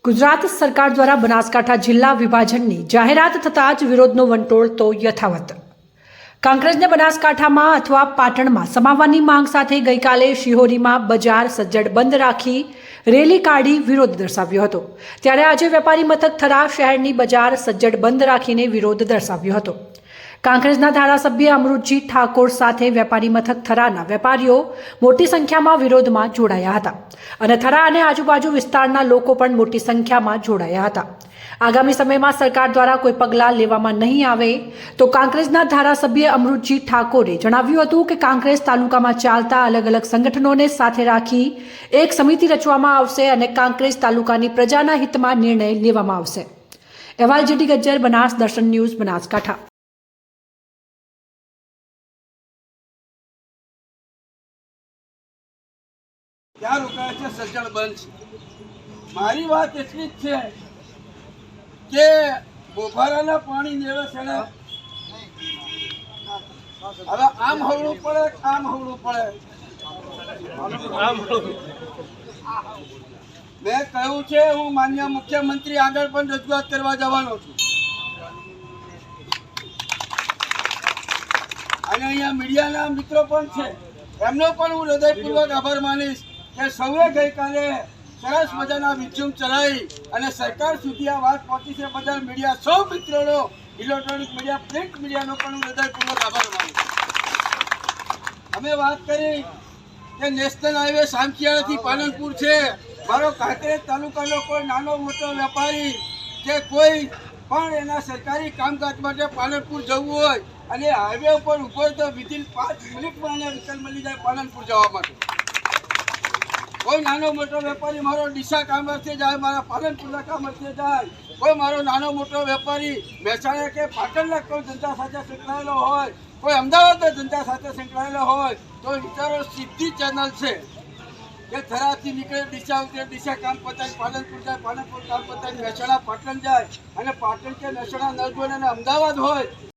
ગુજરાત સરકાર દ્વારા બનાસકાંઠા જિલ્લા વિભાજનની જાહેરાત થતાં જ વિરોધનો વંટોળ તો યથાવત। કાંકરેજને બનાસકાંઠામાં અથવા પાટણમાં સમાવવાની માંગ સાથે ગઈકાલે શિહોરીમાં બજાર સજ્જડ બંધ રાખી રેલી કાઢી વિરોધ દર્શાવ્યો હતો। ત્યારે આજે વેપારી મથક થરા શહેરની બજાર સજ્જડ બંધ રાખીને વિરોધ દર્શાવ્યો હતો। કાંકરેજના ધારાસભ્ય અમૃતજી ઠાકોર સાથે વેપારી મથક થરાના વેપારીઓ મોટી સંખ્યામાં વિરોધમાં જોડાયા હતા અને થરા અને આજુબાજુ વિસ્તારના લોકો પણ મોટી સંખ્યામાં જોડાયા હતા। આગામી સમયમાં સરકાર દ્વારા કોઈ પગલાં લેવામાં નહીં આવે તો કાંકરેજના ધારાસભ્ય અમૃતજી ઠાકોરે જણાવ્યું હતું કે કાંકરેજ તાલુકામાં ચાલતા અલગ અલગ સંગઠનોને સાથે રાખી એક સમિતિ રચવામાં આવશે અને કાંકરેજ તાલુકાની પ્રજાના હિતમાં નિર્ણય લેવામાં આવશે। અહેવાલ જીટી ગજ્જર, બનાસ દર્શન ન્યૂઝ, બનાસકાંઠા। ત્યાં રોકાય છે સજ્જડ બંધ છે। મારી વાત એટલી જ છે કે બોભારાના પાણી નેવે છે ને હવે આમ હવળું પડે, આમ હવળું પડે। મેં કહ્યું છે હું માન્ય મુખ્યમંત્રી આગળ પણ રજૂઆત કરવા જવાનો છું અને અહીંયા મીડિયાના મિત્રો પણ છે, એમનો પણ હું હૃદયપૂર્વક આભાર માનીશ કે સૌએ ગઈકાલે સરસ મજાના વિઝ્યુમ ચલાવી અને સરકાર સુધી આ વાત પહોંચી છે બદલ મીડિયા સૌ મિત્રોનો, ઇલેક્ટ્રોનિક મીડિયા, પ્રિન્ટ મીડિયાનો પણ હું હૃદયપૂર્વક આભાર માનું। અમે વાત કરી કે નેશનલ હાઈવે સામખિયાળાથી પાલનપુર છે। મારો કાંકરેજ તાલુકાનો કોઈ નાનો મોટો વેપારી કે કોઈ પણ એના સરકારી કામકાજ માટે પાલનપુર જવું હોય અને હાઈવે ઉપર ઉભો તો વિધિન 5 મિનિટમાં એને વિકલ્પ મળી જાય પાલનપુર જવા માટે। કોઈ નાનો મોટો વેપારી મારો ડીસા કામ અર્થે જાય, મારા પાલનપુરના કામ અર્થે જાય, કોઈ મારો નાનો મોટો વેપારી મહેસાણા કે પાટણના કોઈ ધંધા સાથે સંકળાયેલો હોય, કોઈ અમદાવાદના ધંધા સાથે સંકળાયેલો હોય તો વિચારો સીધી ચેનલ છે કે થરાથી નીકળે ડીસા ઉતરે, ડીસા કામ પતાવી પાલનપુર જાય, પાલનપુર કામ પતાવી મહેસાણા પાટણ જાય અને પાટણ કે મહેસાણા ન જોઈને અમદાવાદ હોય